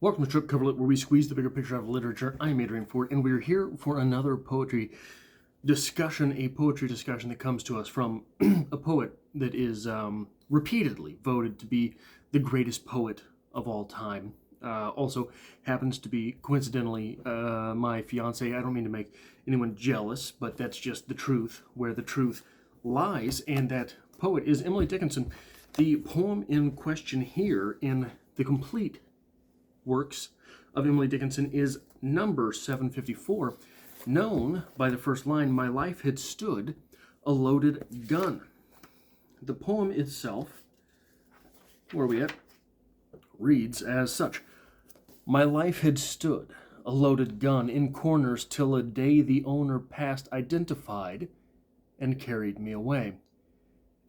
Welcome to Trip Coverlet, where we squeeze the bigger picture out of literature. I'm Adrian Ford, and we're here for another poetry discussion, a poetry discussion that comes to us from a poet that is repeatedly voted to be the greatest poet of all time. Also happens to be, coincidentally, my fiance. I don't mean to make anyone jealous, but that's just the truth, where the truth lies, and that poet is Emily Dickinson. The poem in question here in the complete works of Emily Dickinson is number 754, known by the first line, "My life had stood a loaded gun." The poem itself, where are we at, reads as such: "My life had stood a loaded gun in corners till a day the owner passed, identified, and carried me away.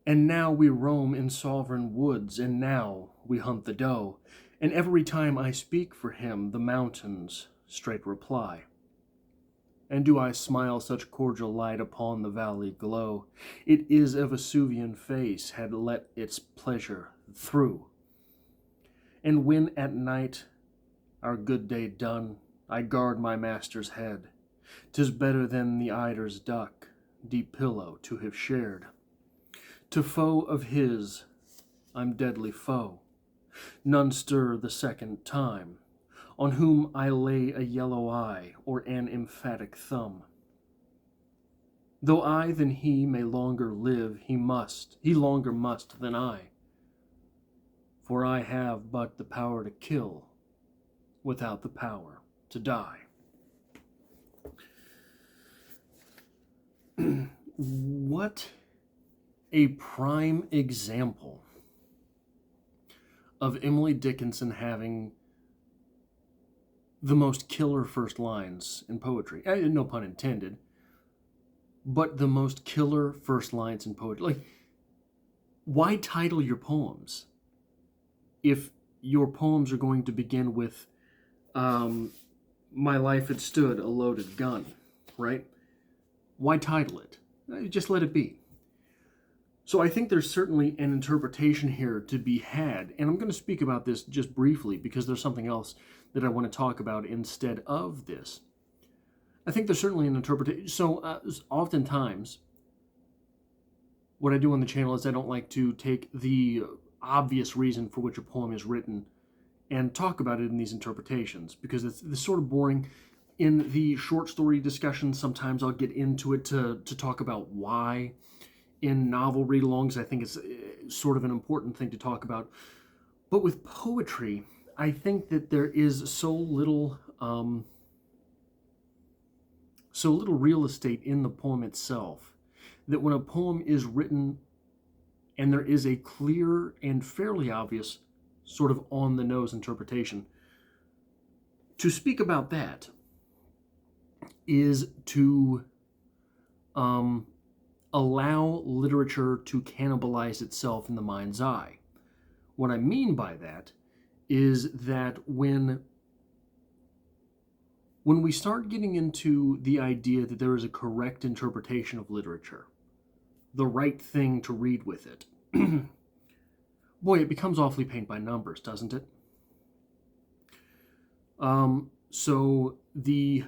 And now we roam in sovereign woods, and now we hunt the doe. And every time I speak for him, the mountains straight reply. And do I smile such cordial light upon the valley glow? It is a Vesuvian face had let its pleasure through. And when at night, our good day done, I guard my master's head, 'tis better than the eider's duck, deep pillow to have shared. To foe of his, I'm deadly foe. None stir the second time, on whom I lay a yellow eye or an emphatic thumb. Though I than he may longer live, he longer must than I. For I have but the power to kill, without the power to die." What a prime example of Emily Dickinson having the most killer first lines in poetry. No pun intended, but the most killer first lines in poetry. Like, why title your poems if your poems are going to begin with "My life had stood a loaded gun," right? Why title it? Just let it be. So I think there's certainly an interpretation here to be had, and I'm going to speak about this just briefly because there's something else that I want to talk about instead of this. I think there's certainly an interpretation. So oftentimes, what I do on the channel is I don't like to take the obvious reason for which a poem is written and talk about it in these interpretations, because it's sort of boring. In the short story discussion, sometimes I'll get into it to talk about why. In novel read-alongs, I think it's sort of an important thing to talk about. But with poetry, I think that there is so little real estate in the poem itself, that when a poem is written and there is a clear and fairly obvious sort of on-the-nose interpretation, to speak about that is to allow literature to cannibalize itself in the mind's eye. What I mean by that is that when we start getting into the idea that there is a correct interpretation of literature, the right thing to read with it, boy, it becomes awfully paint by numbers, doesn't it? So the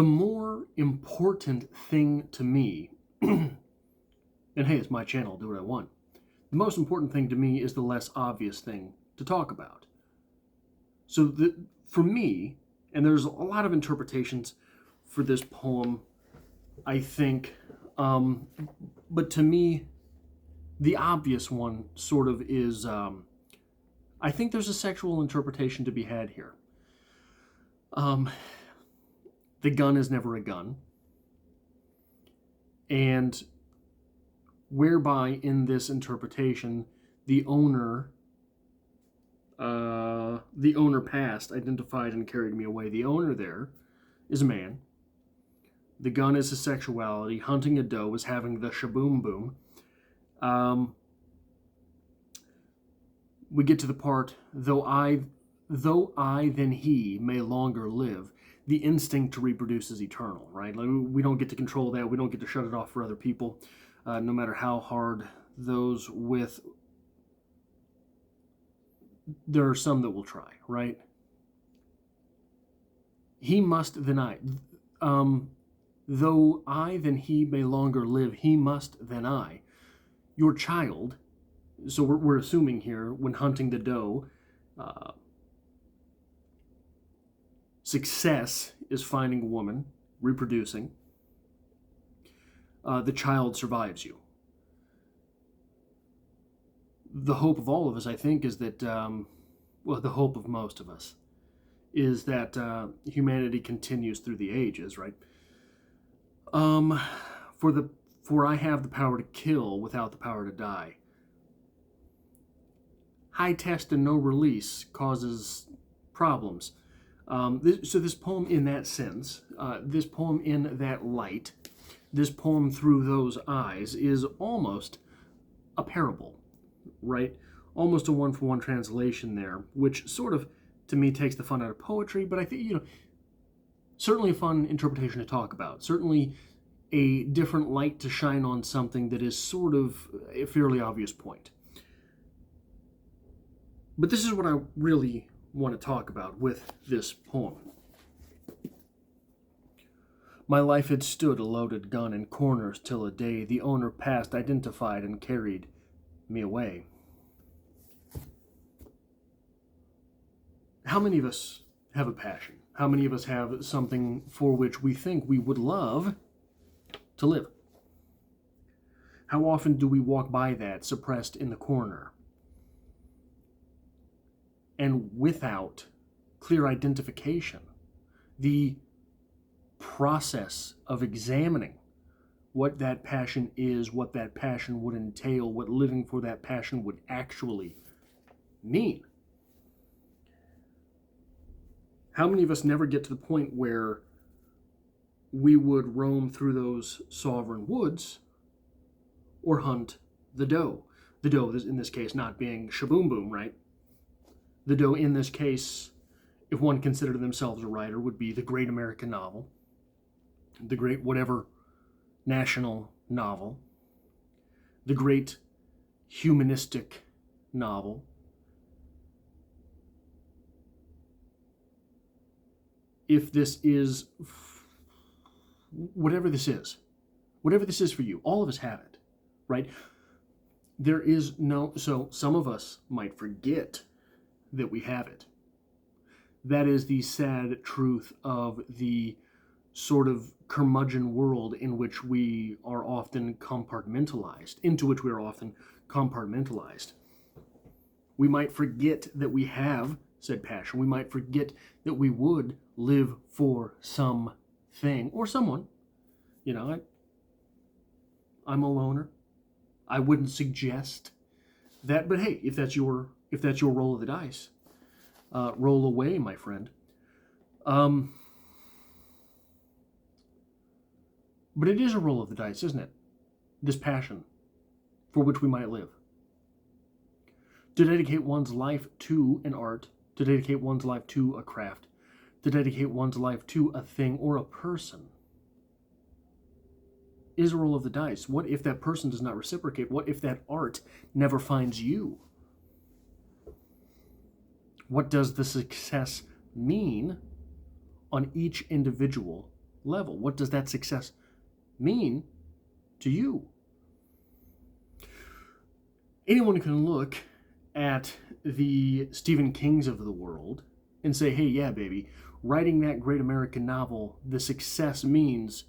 more important thing to me, and hey, it's my channel, do what I want. The most important thing to me is the less obvious thing to talk about. So for me, and there's a lot of interpretations for this poem, I think, but to me, the obvious one sort of is, I think there's a sexual interpretation to be had here. The gun is never a gun, and whereby in this interpretation, the owner passed, identified, and carried me away. The owner there is a man. The gun is a sexuality. Hunting a doe is having the shaboom boom. We get to the part, though I than he may longer live. The instinct to reproduce is eternal, right? Like, we don't get to control that. We don't get to shut it off for other people, no matter how hard those with, there are some that will try, right? He must then I. Though I than he may longer live, he must than I. Your child, so we're assuming here, when hunting the doe, success is finding a woman, reproducing. The child survives you. The hope of all of us, I think, is that, well, the hope of most of us, is that humanity continues through the ages, right? For I have the power to kill without the power to die. High test and no release causes problems. So this poem in that sense, this poem in that light, this poem through those eyes is almost a parable, right? Almost a one-for-one translation there, which sort of, to me, takes the fun out of poetry, but I think, certainly a fun interpretation to talk about. Certainly a different light to shine on something that is sort of a fairly obvious point. But this is what I really want to talk about with this poem. My life had stood a loaded gun in corners till a day the owner passed, identified, and carried me away. How many of us have a passion? How many of us have something for which we think we would love to live? How often do we walk by that suppressed in the corner and without clear identification? The process of examining what that passion is, what that passion would entail, what living for that passion would actually mean. How many of us never get to the point where we would roam through those sovereign woods or hunt the doe? The doe, in this case, not being shaboom boom, right? The doe, in this case, if one considered themselves a writer, would be the great American novel, the great whatever national novel, the great humanistic novel. If this is, whatever this is for you, all of us have it, right? There is no, so some of us might forget that we have it. That is the sad truth of the sort of curmudgeon world in which we are often compartmentalized, into which we are often compartmentalized. We might forget that we have said passion. We might forget that we would live for something or someone. I'm a loner. I wouldn't suggest that, but hey, if that's your roll of the dice, roll away, my friend. But it is a roll of the dice, isn't it? This passion for which we might live. To dedicate one's life to an art, to dedicate one's life to a craft, to dedicate one's life to a thing or a person is a roll of the dice. What if that person does not reciprocate? What if that art never finds you? What does the success mean on each individual level? What does that success mean to you? Anyone can look at the Stephen Kings of the world and say, hey, yeah, baby, writing that great American novel, the success means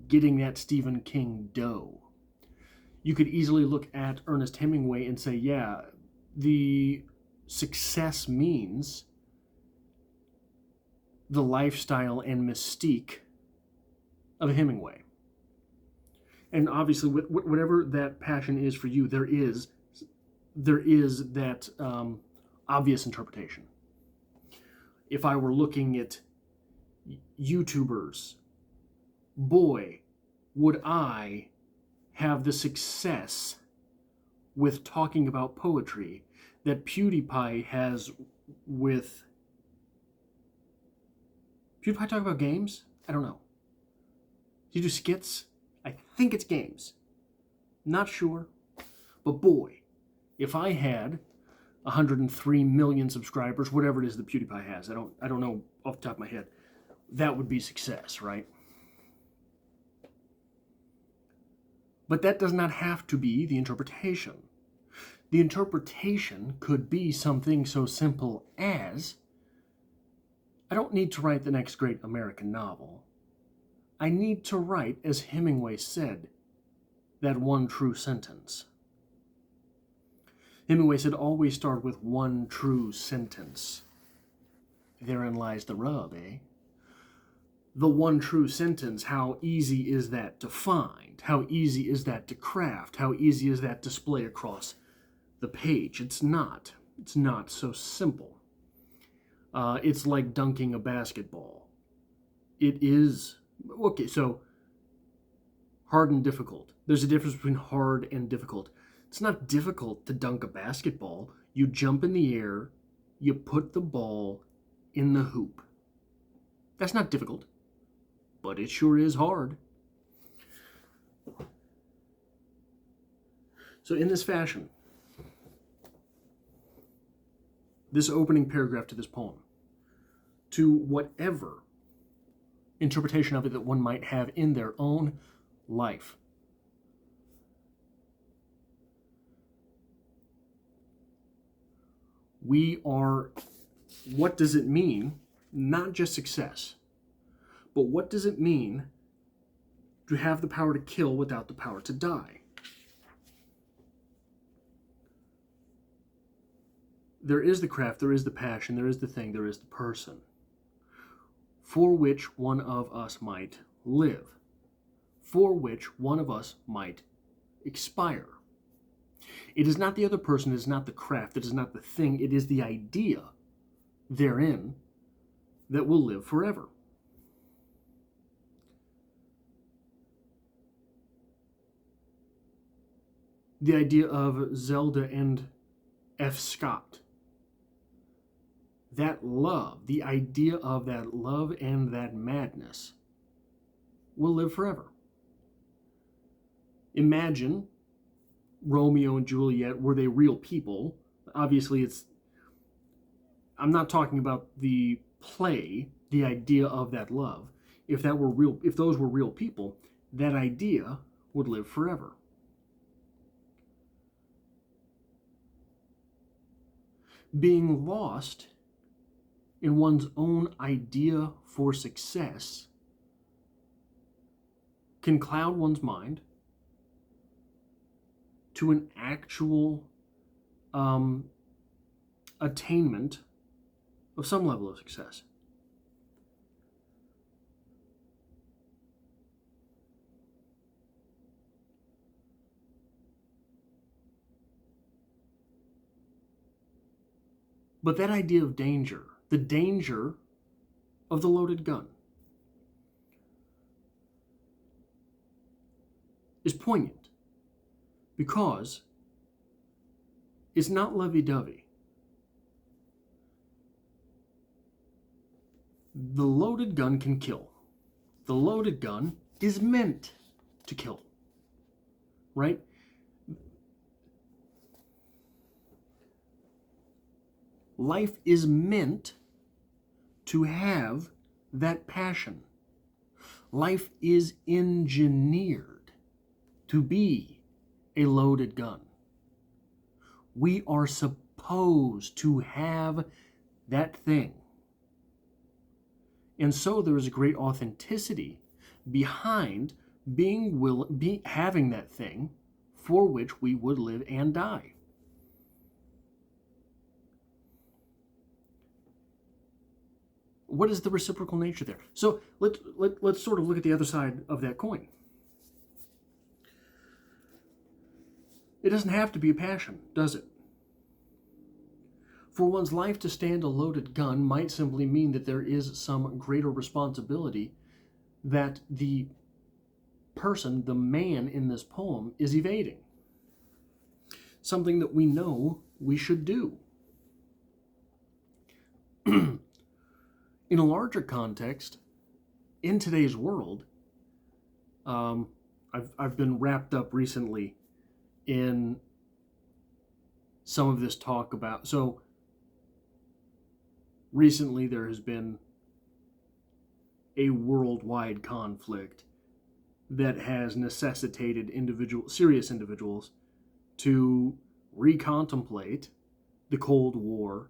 getting that Stephen King dough. You could easily look at Ernest Hemingway and say, yeah, the success means the lifestyle and mystique of Hemingway. And obviously, whatever that passion is for you, there is that obvious interpretation. If I were looking at YouTubers, boy, would I have the success with talking about poetry that PewDiePie has with... PewDiePie talk about games? I don't know. Do you do skits? I think it's games. Not sure. But boy, if I had 103 million subscribers, whatever it is that PewDiePie has, I don't know off the top of my head, that would be success, right? But that does not have to be the interpretation. The interpretation could be something so simple as, I don't need to write the next great American novel. I need to write, as Hemingway said, that one true sentence. Hemingway said, always start with one true sentence. Therein lies the rub, eh? The one true sentence, how easy is that to find? How easy is that to craft? How easy is that to display across the page? It's not. It's not so simple. It's like dunking a basketball. It is, okay, so hard and difficult. There's a difference between hard and difficult. It's not difficult to dunk a basketball. You jump in the air, you put the ball in the hoop. That's not difficult, but it sure is hard. So in this fashion, this opening paragraph to this poem, to whatever interpretation of it that one might have in their own life, what does it mean, not just success, but what does it mean to have the power to kill without the power to die? There is the craft, there is the passion, there is the thing, there is the person, for which one of us might live, for which one of us might expire. It is not the other person, it is not the craft, it is not the thing, it is the idea therein that will live forever. The idea of Zelda and F. Scott. That love, the idea of that love and that madness will live forever. Imagine Romeo and Juliet, were they real people? Obviously, I'm not talking about the play, the idea of that love. If those were real people, that idea would live forever. Being lost in one's own idea for success can cloud one's mind to an actual attainment of some level of success. But that idea of danger, the danger of the loaded gun, is poignant because it's not lovey-dovey. The loaded gun can kill. The loaded gun is meant to kill, right? Life is meant to have that passion. Life is engineered to be a loaded gun. We are supposed to have that thing. And so there is a great authenticity behind having that thing for which we would live and die. What is the reciprocal nature there? So let's sort of look at the other side of that coin. It doesn't have to be a passion, does it? For one's life to stand a loaded gun might simply mean that there is some greater responsibility that the person, the man in this poem, is evading. Something that we know we should do. In a larger context, in today's world, I've been wrapped up recently in some of this talk about. So recently there has been a worldwide conflict that has necessitated serious individuals to recontemplate the Cold War,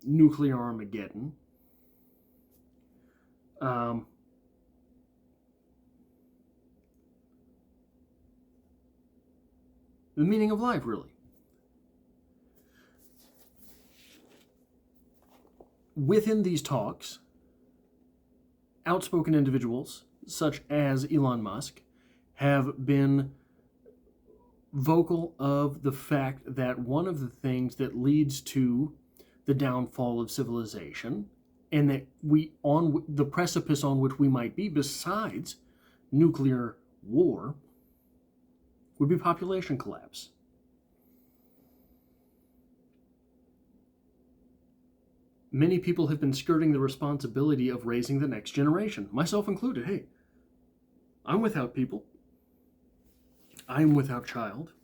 nuclear Armageddon, the meaning of life, really. Within these talks, outspoken individuals such as Elon Musk have been vocal of the fact that one of the things that leads to the downfall of civilization, and that we on the precipice on which we might be besides nuclear war, would be population collapse. Many people have been skirting the responsibility of raising the next generation, myself included. Hey, I'm without people. I'm without child.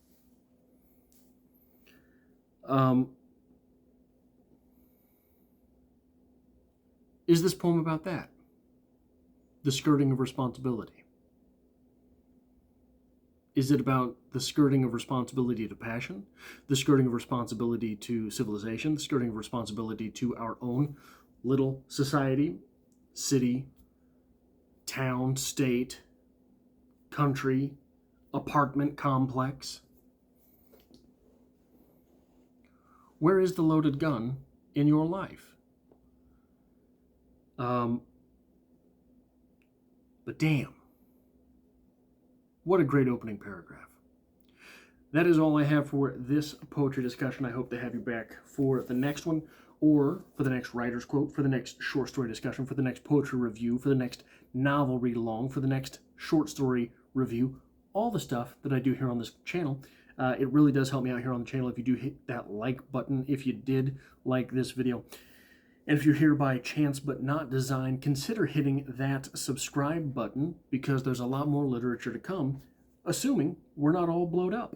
Is this poem about that? The skirting of responsibility? Is it about the skirting of responsibility to passion, the skirting of responsibility to civilization, the skirting of responsibility to our own little society, city, town, state, country, apartment complex? Where is the loaded gun in your life? But damn, what a great opening paragraph. That is all I have for this poetry discussion. I hope to have you back for the next one, or for the next writer's quote, for the next short story discussion, for the next poetry review, for the next novel read along, for the next short story review, all the stuff that I do here on this channel. It really does help me out here on the channel if you do hit that like button, if you did like this video. And if you're here by chance but not design, consider hitting that subscribe button, because there's a lot more literature to come, assuming we're not all blowed up.